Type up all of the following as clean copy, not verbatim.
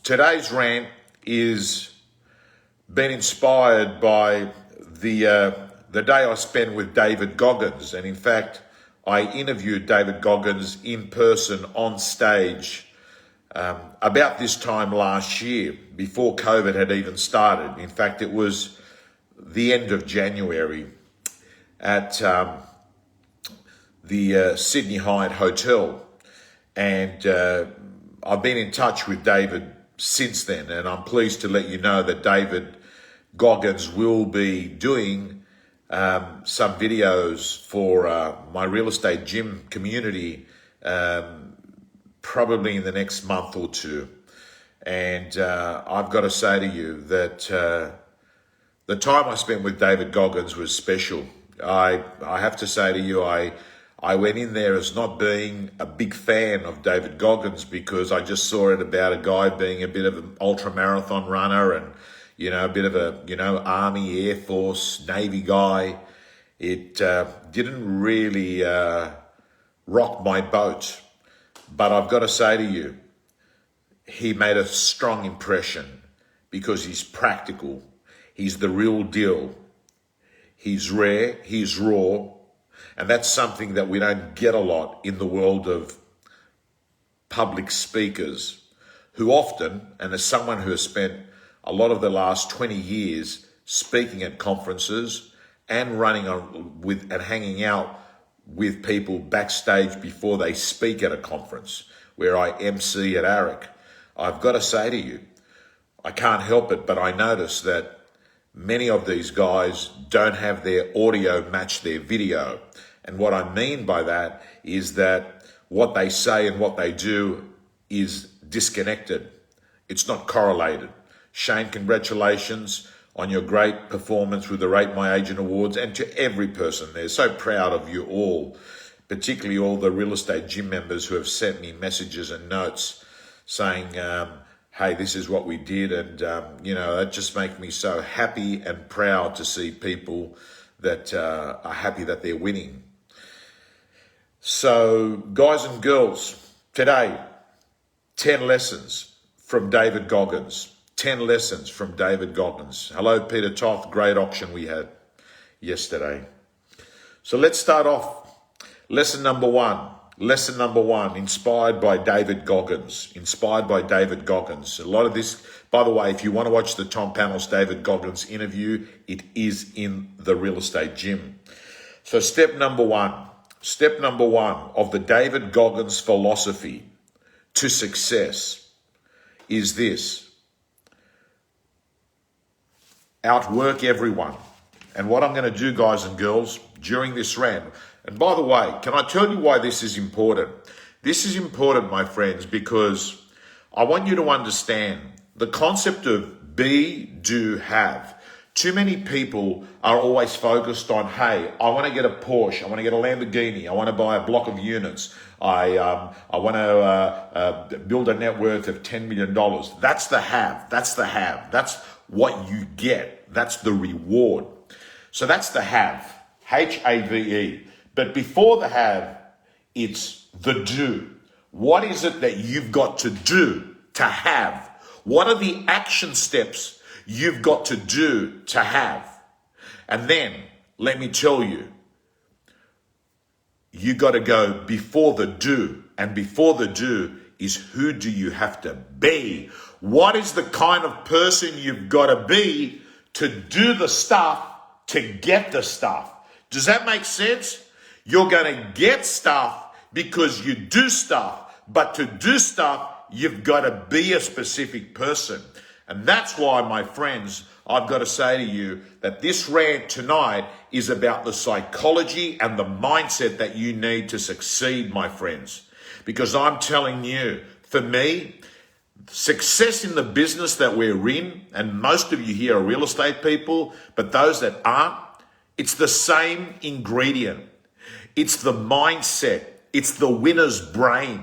Today's rant is been inspired by the day I spent with David Goggins. And in fact, I interviewed David Goggins in person on stage about this time last year, before COVID had even started. In fact, it was the end of January at the Sydney Hyatt Hotel. And I've been in touch with David since then, and I'm pleased to let you know that David Goggins will be doing some videos for my real estate gym community probably in the next month or two. And I've got to say to you that the time I spent with David Goggins was special. I have to say to you, I went in there as not being a big fan of David Goggins, because I just saw it about a guy being a bit of an ultra marathon runner and, a bit of a, Army, Air Force, Navy guy. It didn't really rock my boat. But I've got to say to you, he made a strong impression because he's practical. He's the real deal. He's rare, he's raw. And that's something that we don't get a lot in the world of public speakers, who often, and as someone who has spent a lot of the last 20 years speaking at conferences and running on with and hanging out with people backstage before they speak at a conference, where I MC at ARIC, I've got to say to you, I can't help it, but I notice that many of these guys don't have their audio match their video. And what I mean by that is that what they say and what they do is disconnected. It's not correlated. Shane, congratulations on your great performance with the Rate My Agent Awards, and to every person there. So proud of you all, particularly all the real estate gym members who have sent me messages and notes saying, hey, this is what we did. And, that just makes me so happy and proud to see people that are happy that they're winning. So, guys and girls, today, 10 lessons from David Goggins. 10 lessons from David Goggins. Hello, Peter Toth. Great auction we had yesterday. So let's start off. Lesson number one, inspired by David Goggins. Inspired by David Goggins. A lot of this, by the way, if you want to watch the Panos David Goggins interview, it is in the real estate gym. So step number one of the David Goggins philosophy to success is this: outwork everyone. And what I'm going to do, guys and girls, during this rant, and by the way, can I tell you why this is important? This is important, my friends, because I want you to understand the concept of be, do, have. Too many people are always focused on, hey, I want to get a Porsche, I want to get a Lamborghini, I want to buy a block of units, I want to build a net worth of $10 million. That's the have. That's what you get. That's the reward. So that's the have, H-A-V-E. But before the have, it's the do. What is it that you've got to do to have? What are the action steps you've got to do to have? And then, let me tell you, you got to go before the do. And before the do is, who do you have to be? What is the kind of person you've got to be to do the stuff, to get the stuff? Does that make sense? You're going to get stuff because you do stuff. But to do stuff, you've got to be a specific person. And that's why, my friends, I've got to say to you that this rant tonight is about the psychology and the mindset that you need to succeed, my friends. Because I'm telling you, for me, success in the business that we're in, and most of you here are real estate people, but those that aren't, it's the same ingredient. It's the mindset. It's the winner's brain.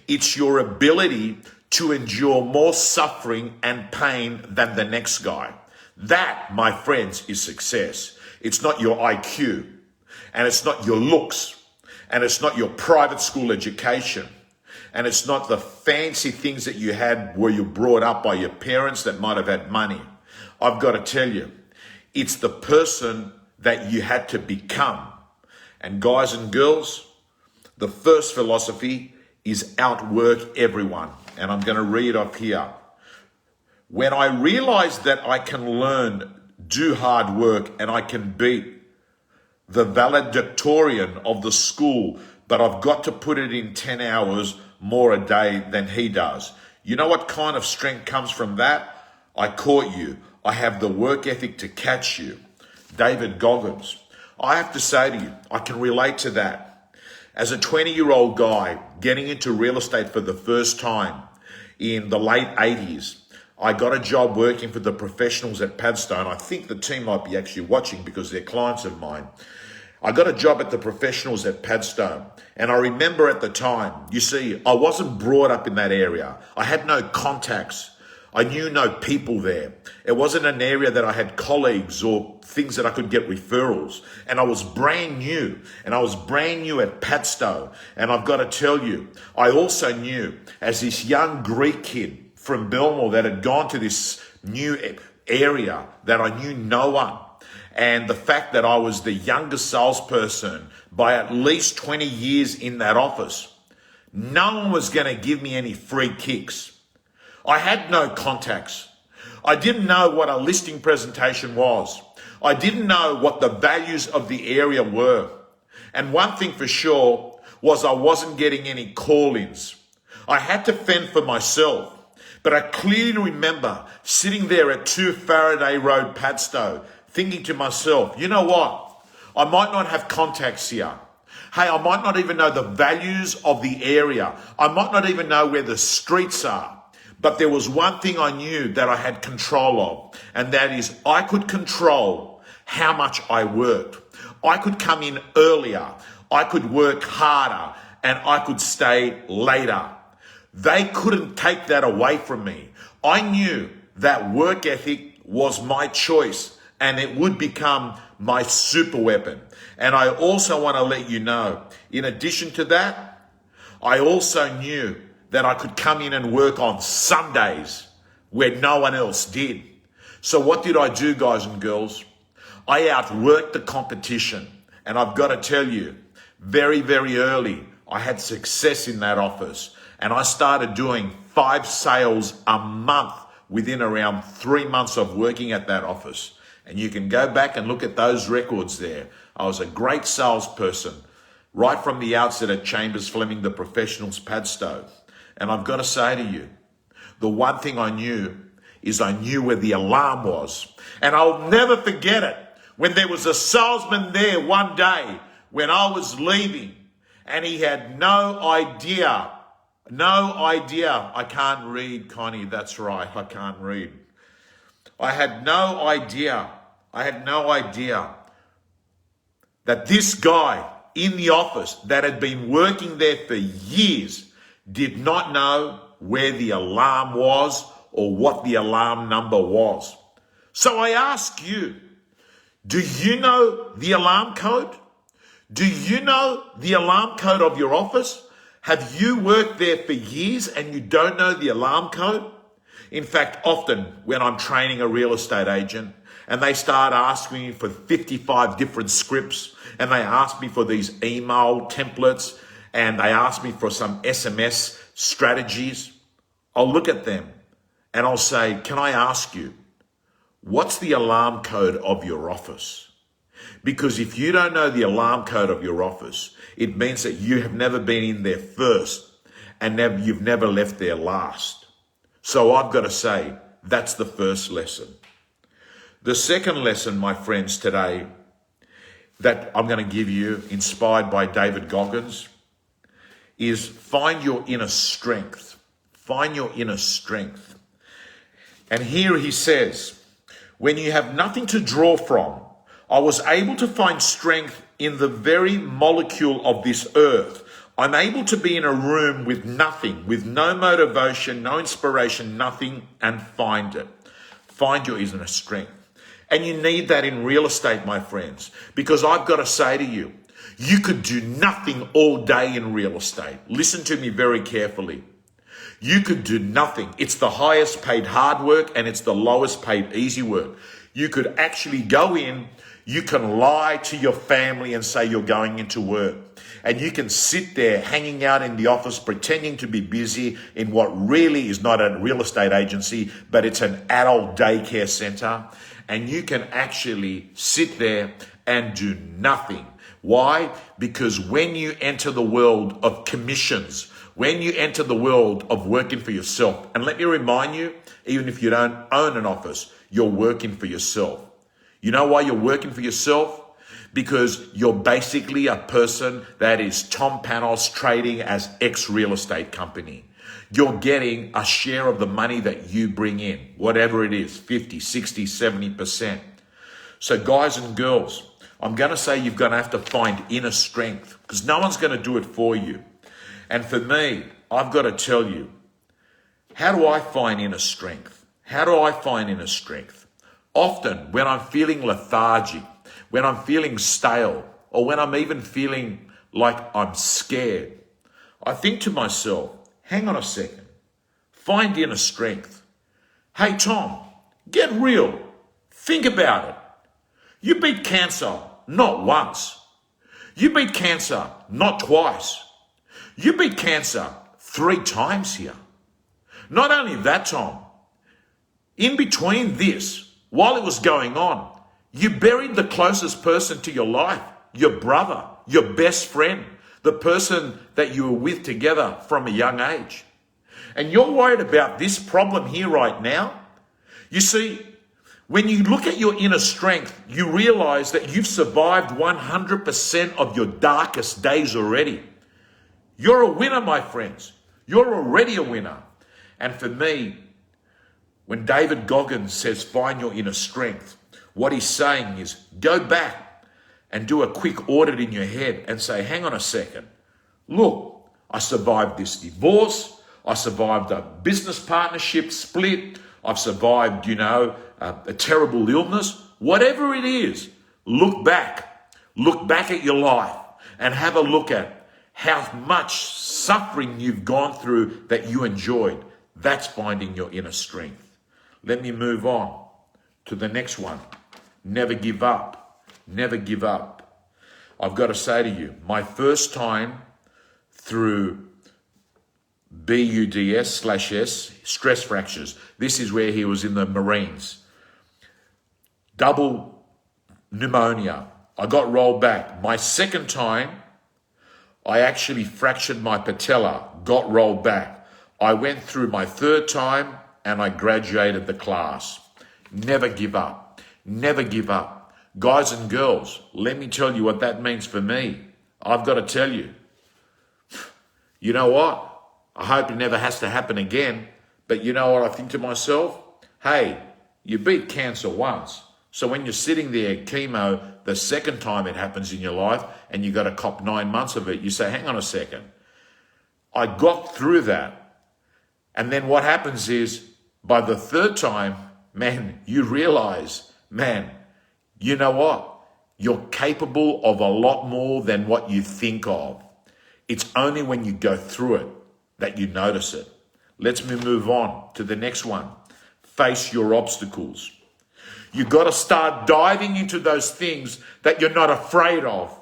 It's your ability to endure more suffering and pain than the next guy. That, my friends, is success. It's not your IQ, and it's not your looks, and it's not your private school education, And it's not the fancy things that you had where you brought up by your parents that might have had money. I've got to tell you, it's the person that you had to become. And guys and girls, the first philosophy is outwork everyone. And I'm going to read off here. When I realized that I can learn, do hard work, and I can beat the valedictorian of the school, but I've got to put it in 10 hours more a day than he does. You know what kind of strength comes from that? I caught you. I have the work ethic to catch you. David Goggins. I have to say to you, I can relate to that. As a 20-year-old guy getting into real estate for the first time in the late 80s, I got a job working for the professionals at Padstone. I think the team might be actually watching because they're clients of mine. I got a job at the professionals at Padstone. And I remember at the time, you see, I wasn't brought up in that area. I had no contacts. I knew no people there. It wasn't an area that I had colleagues or things that I could get referrals. And I was brand new. And I was brand new at Padstone. And I've got to tell you, I also knew as this young Greek kid from Belmore that had gone to this new area that I knew no one. And the fact that I was the youngest salesperson by at least 20 years in that office, no one was going to give me any free kicks. I had no contacts. I didn't know what a listing presentation was. I didn't know what the values of the area were. And one thing for sure was I wasn't getting any call-ins. I had to fend for myself. But I clearly remember sitting there at 2 Faraday Road, Padstow, thinking to myself, you know what? I might not have contacts here. Hey, I might not even know the values of the area. I might not even know where the streets are. But there was one thing I knew that I had control of, and that is I could control how much I worked. I could come in earlier. I could work harder, and I could stay later. They couldn't take that away from me. I knew that work ethic was my choice and it would become my super weapon. And I also want to let you know, in addition to that, I also knew that I could come in and work on Sundays where no one else did. So what did I do, guys and girls? I outworked the competition. And I've got to tell you, very, very early, I had success in that office. And I started doing 5 sales a month within around 3 months of working at that office. And you can go back and look at those records there. I was a great salesperson right from the outset at Chambers Fleming, the professionals Padstow. And I've got to say to you, the one thing I knew is I knew where the alarm was. And I'll never forget it when there was a salesman there one day when I was leaving and he had no idea. I can't read, Connie. That's right. I can't read. I had no idea that this guy in the office that had been working there for years did not know where the alarm was or what the alarm number was. So I ask you, do you know the alarm code? Do you know the alarm code of your office? Have you worked there for years and you don't know the alarm code? In fact, often when I'm training a real estate agent and they start asking me for 55 different scripts and they ask me for these email templates and they ask me for some SMS strategies, I'll look at them and I'll say, can I ask you, what's the alarm code of your office? Because if you don't know the alarm code of your office, it means that you have never been in there first and you've never left there last. So I've got to say, that's the first lesson. The second lesson, my friends, today that I'm going to give you, inspired by David Goggins, is find your inner strength. Find your inner strength. And here he says, when you have nothing to draw from, I was able to find strength in the very molecule of this earth. I'm able to be in a room with nothing, with no motivation, no inspiration, nothing, and find it. Find your inner strength. And you need that in real estate, my friends, because I've got to say to you, You could do nothing all day in real estate. Listen to me very carefully. You could do nothing. It's the highest paid hard work and it's the lowest paid easy work. You could actually go in, you can lie to your family and say you're going into work. And you can sit there hanging out in the office pretending to be busy in what really is not a real estate agency, but it's an adult daycare center. And you can actually sit there and do nothing. Why? Because when you enter the world of commissions, when you enter the world of working for yourself, and let me remind you, even if you don't own an office, you're working for yourself. You know why you're working for yourself? Because you're basically a person that is Tom Panos trading as ex-real estate company. You're getting a share of the money that you bring in, whatever it is, 50, 60, 70%. So guys and girls, I'm going to say you're going to have to find inner strength because no one's going to do it for you. And for me, I've got to tell you, how do I find inner strength? How do I find inner strength? Often when I'm feeling lethargic, when I'm feeling stale, or when I'm even feeling like I'm scared, I think to myself, hang on a second, find inner strength. Hey Tom, get real. Think about it. You beat cancer not once. You beat cancer not twice. You beat cancer 3 times here. Not only that, Tom, in between this, while it was going on, you buried the closest person to your life, your brother, your best friend, the person that you were with together from a young age. And you're worried about this problem here right now. You see, when you look at your inner strength, you realize that you've survived 100% of your darkest days already. You're a winner, my friends. You're already a winner. And for me, when David Goggins says, find your inner strength, what he's saying is go back and do a quick audit in your head and say, hang on a second. Look, I survived this divorce. I survived a business partnership split. I've survived, a terrible illness. Whatever it is, look back at your life and have a look at how much suffering you've gone through that you enjoyed. That's finding your inner strength. Let me move on to the next one. Never give up. Never give up. I've got to say to you, my first time through BUDS/S, stress fractures. This is where he was in the Marines. Double pneumonia. I got rolled back. My second time, I actually fractured my patella, got rolled back. I went through my third time and I graduated the class. Never give up. Never give up. Guys and girls, let me tell you what that means for me. I've got to tell you. You know what? I hope it never has to happen again. But you know what I think to myself? Hey, you beat cancer once. So when you're sitting there chemo, the second time it happens in your life and you got to cop 9 months of it, you say, hang on a second. I got through that. And then what happens is by the third time, man, you realize, man, you know what? You're capable of a lot more than what you think of. It's only when you go through it that you notice it. Let's move on to the next one. Face your obstacles. You got to start diving into those things that you're not afraid of.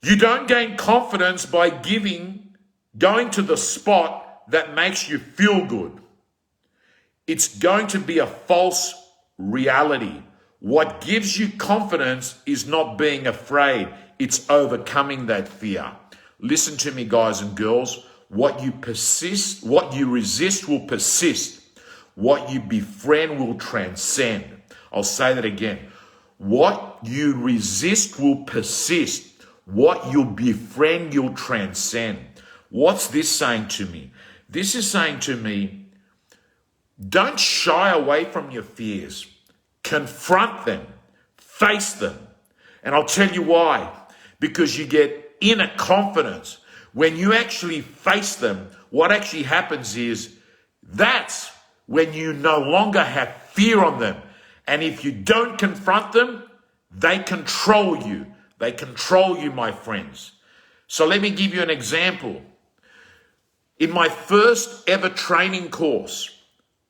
You don't gain confidence by going to the spot that makes you feel good. It's going to be a false reality. What gives you confidence is not being afraid. It's overcoming that fear. Listen to me, guys and girls. What you resist will persist. What you befriend will transcend. I'll say that again. What you resist will persist. What you befriend, you'll transcend. What's this saying to me? This is saying to me, don't shy away from your fears. Confront them. Face them. And I'll tell you why. Because you get inner confidence. When you actually face them, what actually happens is that's when you no longer have fear on them. And if you don't confront them, They control you. They control you, my friends. So let me give you an example. In my first ever training course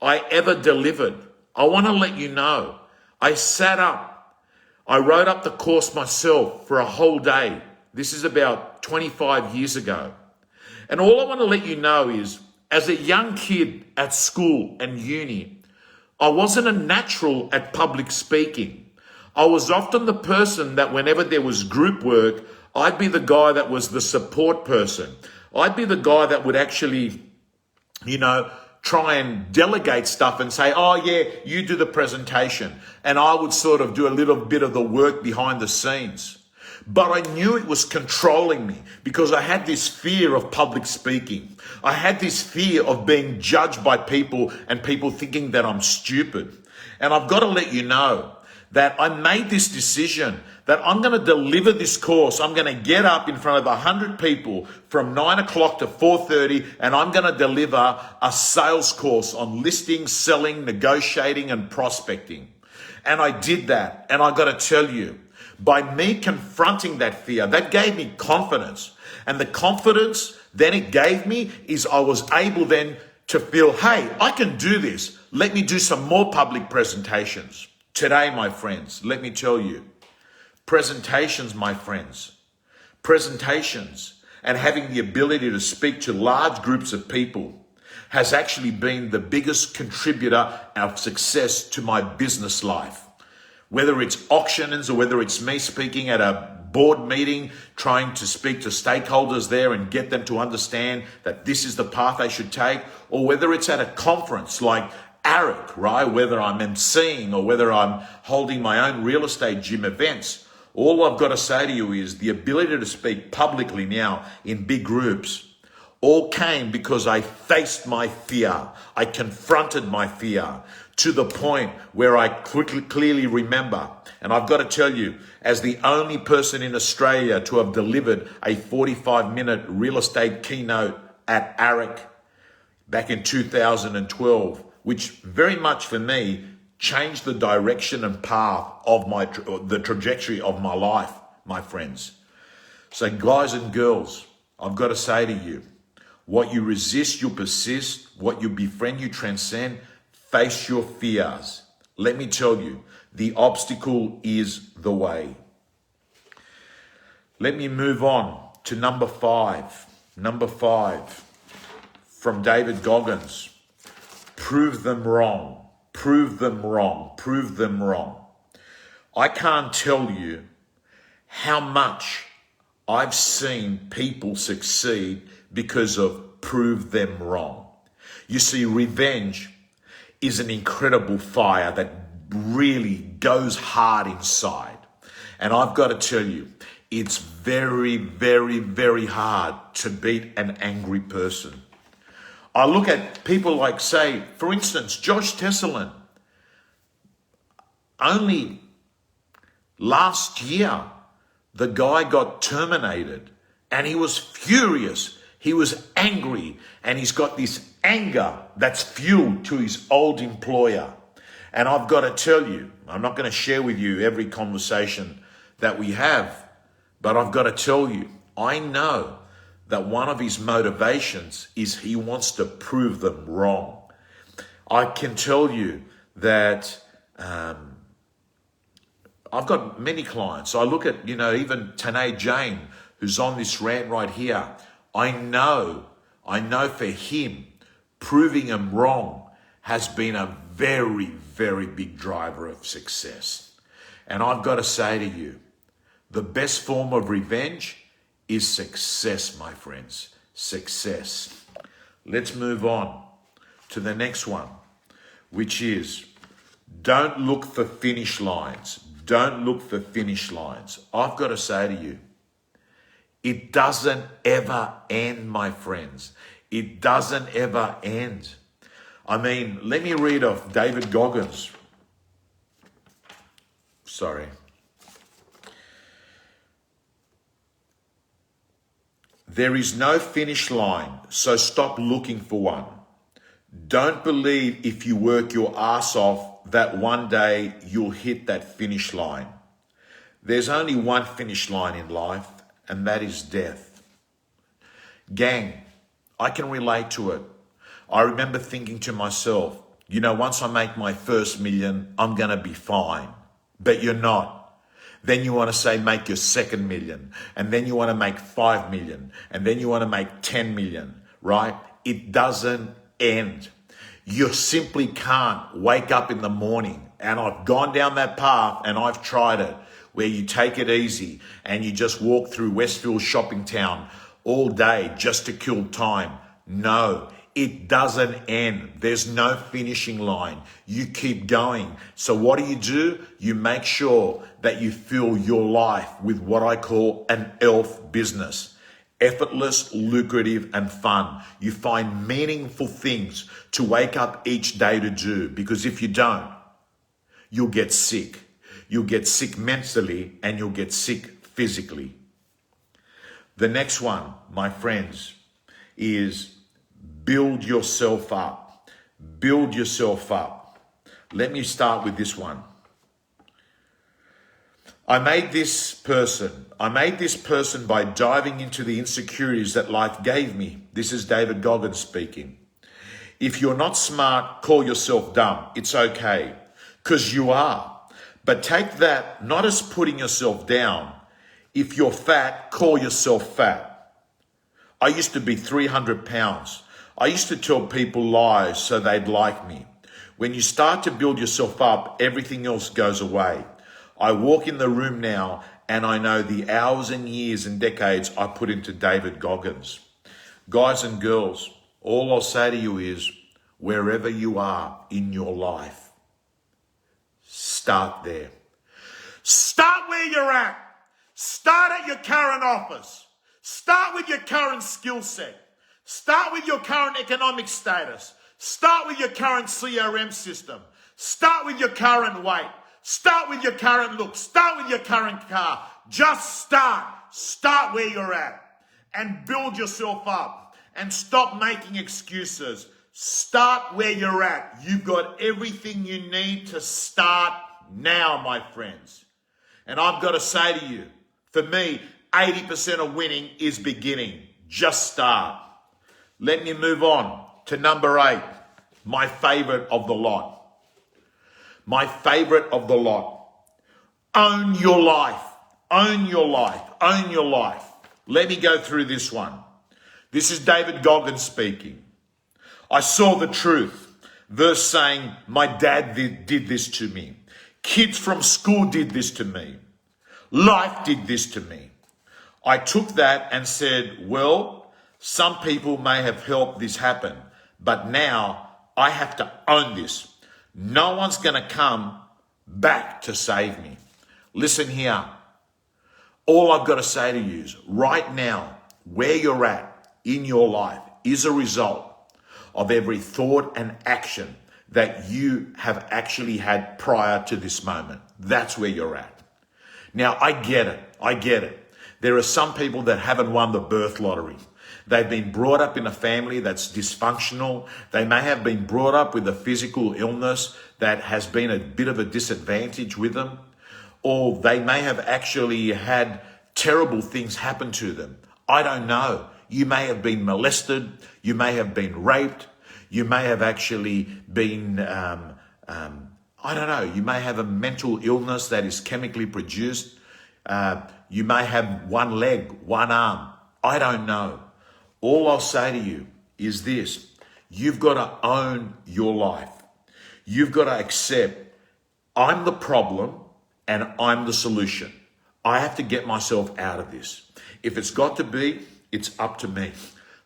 I ever delivered, I want to let you know, I sat up, I wrote up the course myself for a whole day. This is about 25 years ago. And all I want to let you know is, as a young kid at school and uni, I wasn't a natural at public speaking. I was often the person that whenever there was group work, I'd be the guy that was the support person. I'd be the guy that would actually, try and delegate stuff and say, oh yeah, you do the presentation. And I would sort of do a little bit of the work behind the scenes. But I knew it was controlling me because I had this fear of public speaking. I had this fear of being judged by people and people thinking that I'm stupid. And I've got to let you know that I made this decision that I'm going to deliver this course. I'm going to get up in front of 100 people from 9 o'clock to 4:30, and I'm going to deliver a sales course on listing, selling, negotiating, and prospecting. And I did that. And I got to tell you, by me confronting that fear, that gave me confidence. And the confidence then it gave me is I was able then to feel, hey, I can do this. Let me do some more public presentations. Today, my friends, let me tell you, presentations, my friends, presentations and having the ability to speak to large groups of people has actually been the biggest contributor of success to my business life. Whether it's auctions or whether it's me speaking at a board meeting, trying to speak to stakeholders there and get them to understand that this is the path they should take, or whether it's at a conference like Outwork, right? Whether I'm emceeing or whether I'm holding my own real estate gym events, all I've got to say to you is the ability to speak publicly now in big groups all came because I faced my fear. I confronted my fear to the point where I clearly remember. And I've got to tell you, as the only person in Australia to have delivered a 45-minute real estate keynote at Outwork back in 2012, which very much for me changed the direction and path of the trajectory of my life, my friends. So guys and girls, I've got to say to you, what you resist, you persist. What you befriend, you transcend. Face your fears. Let me tell you, the obstacle is the way. Let me move on to number 5. Number 5 from David Goggins. Prove them wrong. Prove them wrong. Prove them wrong. I can't tell you how much I've seen people succeed because of prove them wrong. You see, revenge is an incredible fire that really goes hard inside. And I've got to tell you, it's very, very, very hard to beat an angry person. I look at people like, say, for instance, Josh Tesselin. Only last year, the guy got terminated and he was furious. He was angry and he's got this anger that's fueled to his old employer. And I've got to tell you, I'm not going to share with you every conversation that we have, but I've got to tell you, I know that one of his motivations is he wants to prove them wrong. I can tell you that I've got many clients. I look at, even Tanae Jane, who's on this rant right here. I know for him, proving him wrong has been a very, very big driver of success. And I've got to say to you, the best form of revenge is success, my friends. Success. Let's move on to the next one, which is don't look for finish lines. Don't look for finish lines. I've got to say to you, it doesn't ever end, my friends. It doesn't ever end. I mean, let me read off David Goggins. Sorry. There is no finish line, so stop looking for one. Don't believe if you work your ass off that one day you'll hit that finish line. There's only one finish line in life, and that is death. Gang, I can relate to it. I remember thinking to myself, once I make my first million, I'm going to be fine. But you're not. Then you want to say make your second million, and then you want to make 5 million, and then you want to make 10 million, right? It doesn't end. You simply can't wake up in the morning, and I've gone down that path and I've tried it, where you take it easy and you just walk through Westfield shopping town all day just to kill time. No, it doesn't end. There's no finishing line. You keep going. So what do? You make sure that you fill your life with what I call an ELF business. Effortless, lucrative, and fun. You find meaningful things to wake up each day to do, because if you don't, you'll get sick. You'll get sick mentally and you'll get sick physically. The next one, my friends, is build yourself up. Build yourself up. Let me start with this one. I made this person by diving into the insecurities that life gave me. This is David Goggins speaking. If you're not smart, call yourself dumb. It's okay, because you are. But take that not as putting yourself down. If you're fat, call yourself fat. I used to be 300 pounds. I used to tell people lies so they'd like me. When you start to build yourself up, everything else goes away. I walk in the room now and I know the hours and years and decades I put into David Goggins. Guys and girls, all I'll say to you is, wherever you are in your life, start there. Start where you're at. Start at your current office. Start with your current skill set. Start with your current economic status. Start with your current CRM system. Start with your current weight. Start with your current look. Start with your current car. Just start. Start where you're at and build yourself up and stop making excuses. Start where you're at. You've got everything you need to start now, my friends. And I've got to say to you, for me, 80% of winning is beginning. Just start. Let me move on to number 8, my favorite of the lot. My favorite of the lot. Own your life. Own your life. Own your life. Let me go through this one. This is David Goggins speaking. I saw the truth. Verse saying, my dad did this to me. Kids from school did this to me. Life did this to me. I took that and said, well, some people may have helped this happen, but now I have to own this. No one's going to come back to save me. Listen here. All I've got to say to you is right now, where you're at in your life is a result of every thought and action that you have actually had prior to this moment. That's where you're at. Now, I get it. There are some people that haven't won the birth lottery. They've been brought up in a family that's dysfunctional. They may have been brought up with a physical illness that has been a bit of a disadvantage with them. Or they may have actually had terrible things happen to them. I don't know. You may have been molested. You may have been raped. You may have actually been, I don't know. You may have a mental illness that is chemically produced. You may have one leg, one arm. I don't know. All I'll say to you is this. You've got to own your life. You've got to accept I'm the problem and I'm the solution. I have to get myself out of this. If it's got to be, it's up to me.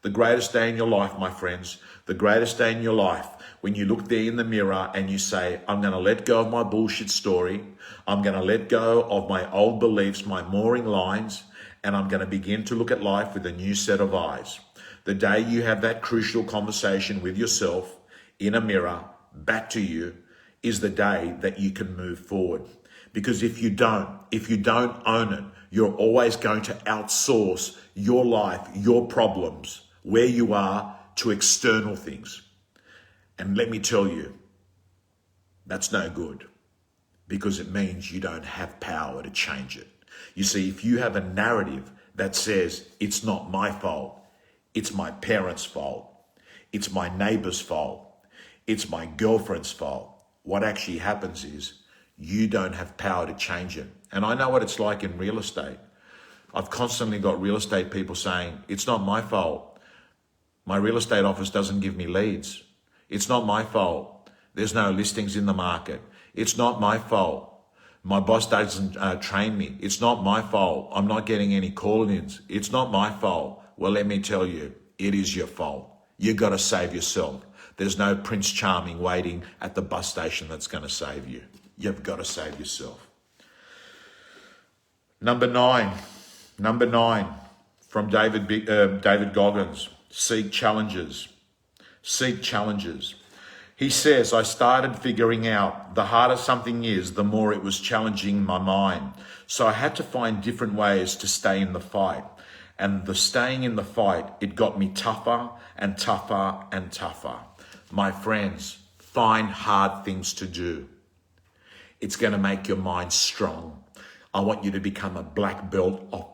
The greatest day in your life, my friends, the greatest day in your life, when you look there in the mirror and you say, I'm going to let go of my bullshit story. I'm going to let go of my old beliefs, my mooring lines, and I'm going to begin to look at life with a new set of eyes. The day you have that crucial conversation with yourself in a mirror, back to you, is the day that you can move forward. Because if you don't own it, you're always going to outsource your life, your problems, where you are, to external things. And let me tell you, that's no good. because it means you don't have power to change it. You see, if you have a narrative that says, it's not my fault, it's my parents' fault, it's my neighbor's fault, it's my girlfriend's fault, what actually happens is you don't have power to change it. And I know what it's like in real estate. I've constantly got real estate people saying, it's not my fault. My real estate office doesn't give me leads. It's not my fault. There's no listings in the market. It's not my fault. My boss doesn't train me. It's not my fault. I'm not getting any call-ins. It's not my fault. Well, let me tell you, it is your fault. You got to save yourself. There's no Prince Charming waiting at the bus station that's going to save you. You've got to save yourself. Number nine from David Goggins, seek challenges. Seek challenges. He says, I started figuring out the harder something is, the more it was challenging my mind. So I had to find different ways to stay in the fight. And the staying in the fight, it got me tougher and tougher and tougher. My friends, find hard things to do. It's going to make your mind strong. I want you to become a black belt of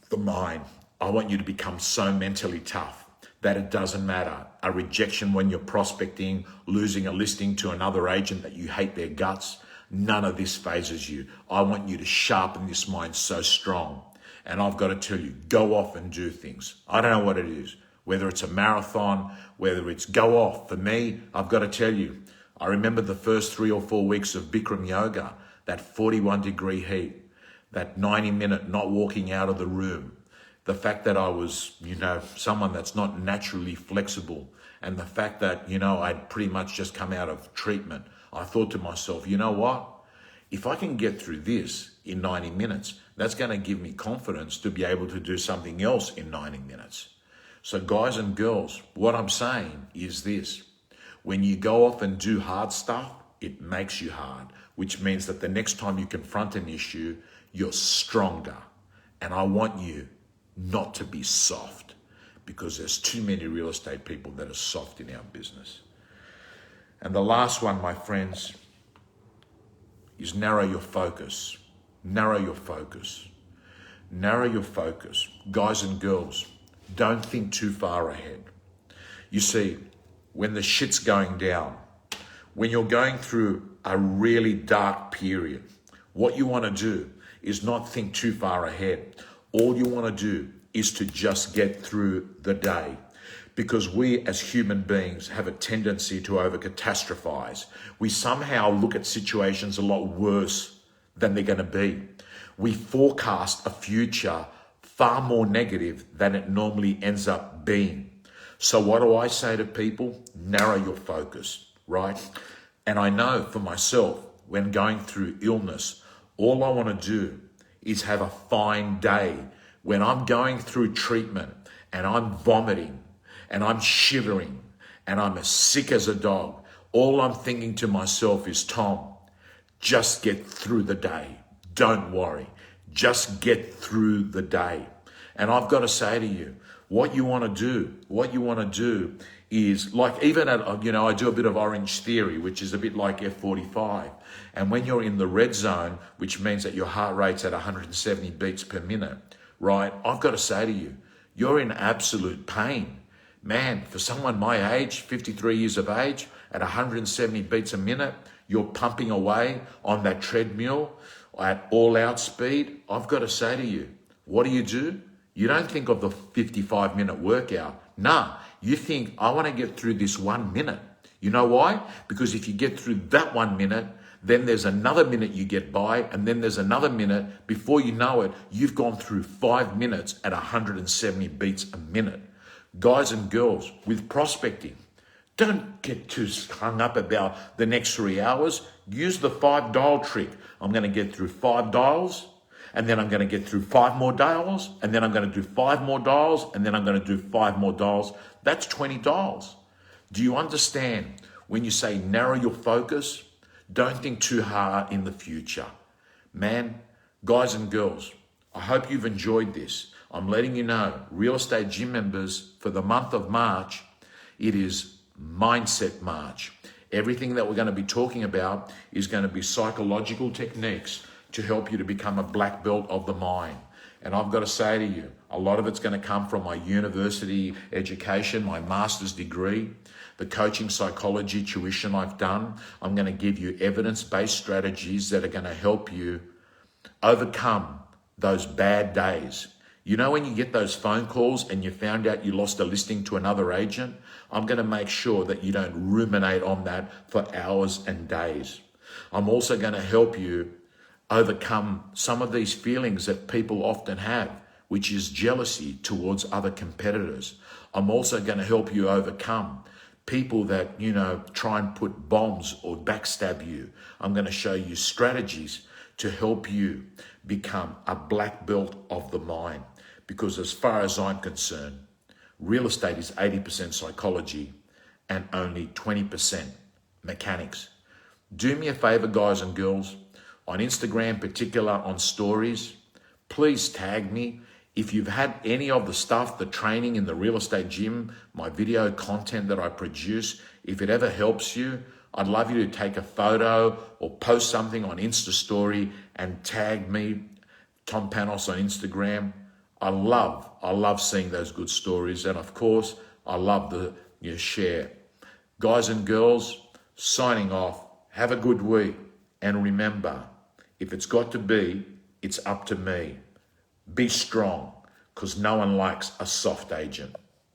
the mind. I want you to become so mentally tough that it doesn't matter. A rejection when you're prospecting, losing a listing to another agent that you hate their guts, none of this phases you. I want you to sharpen this mind so strong. And I've got to tell you, go off and do things. I don't know what it is, whether it's a marathon, whether it's go off. For me, I've got to tell you, I remember the first 3 or 4 weeks of Bikram yoga, that 41 degree heat, that 90-minute not walking out of the room, the fact that I was, someone that's not naturally flexible, and the fact that, I'd pretty much just come out of treatment. I thought to myself, you know what? If I can get through this in 90 minutes, that's going to give me confidence to be able to do something else in 90 minutes. So guys and girls, what I'm saying is this. When you go off and do hard stuff, it makes you hard, which means that the next time you confront an issue, you're stronger. And I want you not to be soft, because there's too many real estate people that are soft in our business. And the last one, my friends, is narrow your focus. Narrow your focus. Narrow your focus. Guys and girls, don't think too far ahead. You see, when the shit's going down, when you're going through a really dark period, what you want to do is not think too far ahead. All you want to do is to just get through the day. Because we as human beings have a tendency to over-catastrophize. We somehow look at situations a lot worse than they're going to be. We forecast a future far more negative than it normally ends up being. So what do I say to people? Narrow your focus, right? And I know for myself, when going through illness, all I want to do is have a fine day. When I'm going through treatment and I'm vomiting and I'm shivering and I'm as sick as a dog, all I'm thinking to myself is, Tom, just get through the day. Don't worry. Just get through the day. And I've got to say to you, what you want to do is like, even at, I do a bit of orange theory, which is a bit like F45. And when you're in the red zone, which means that your heart rate's at 170 beats per minute, right? I've got to say to you, you're in absolute pain. Man, for someone my age, 53 years of age, at 170 beats a minute, you're pumping away on that treadmill at all out speed. I've got to say to you, what do? You don't think of the 55-minute workout. Nah, you think, I want to get through this 1 minute. You know why? Because if you get through that 1 minute, then there's another minute you get by, and then there's another minute. Before you know it, you've gone through 5 minutes at 170 beats a minute. Guys and girls, with prospecting, don't get too hung up about the next 3 hours. Use the 5 dial trick. I'm going to get through 5 dials, and then I'm going to get through 5 more dials, and then I'm going to do 5 more dials, and then I'm going to do 5 more dials. That's 20 dials. Do you understand? When you say narrow your focus, don't think too hard in the future. Man, guys and girls, I hope you've enjoyed this. I'm letting you know, Real Estate Gym members, for the month of March, it is Mindset March. Everything that we're going to be talking about is going to be psychological techniques to help you to become a black belt of the mind. And I've got to say to you, a lot of it's going to come from my university education, my master's degree, the coaching psychology tuition I've done. I'm going to give you evidence-based strategies that are going to help you overcome those bad days. You know, when you get those phone calls and you found out you lost a listing to another agent, I'm going to make sure that you don't ruminate on that for hours and days. I'm also going to help you overcome some of these feelings that people often have, which is jealousy towards other competitors. I'm also going to help you overcome people that, try and put bombs or backstab you. I'm going to show you strategies to help you become a black belt of the mind. Because as far as I'm concerned, real estate is 80% psychology and only 20% mechanics. Do me a favor, guys and girls, on Instagram, particular on stories, please tag me. If you've had any of the stuff, the training in the real estate gym, my video content that I produce, if it ever helps you, I'd love you to take a photo or post something on Insta story and tag me, Tom Panos on Instagram. I love seeing those good stories. And of course, I love the share. Guys and girls, signing off. Have a good week. And remember, if it's got to be, it's up to me. Be strong, because no one likes a soft agent.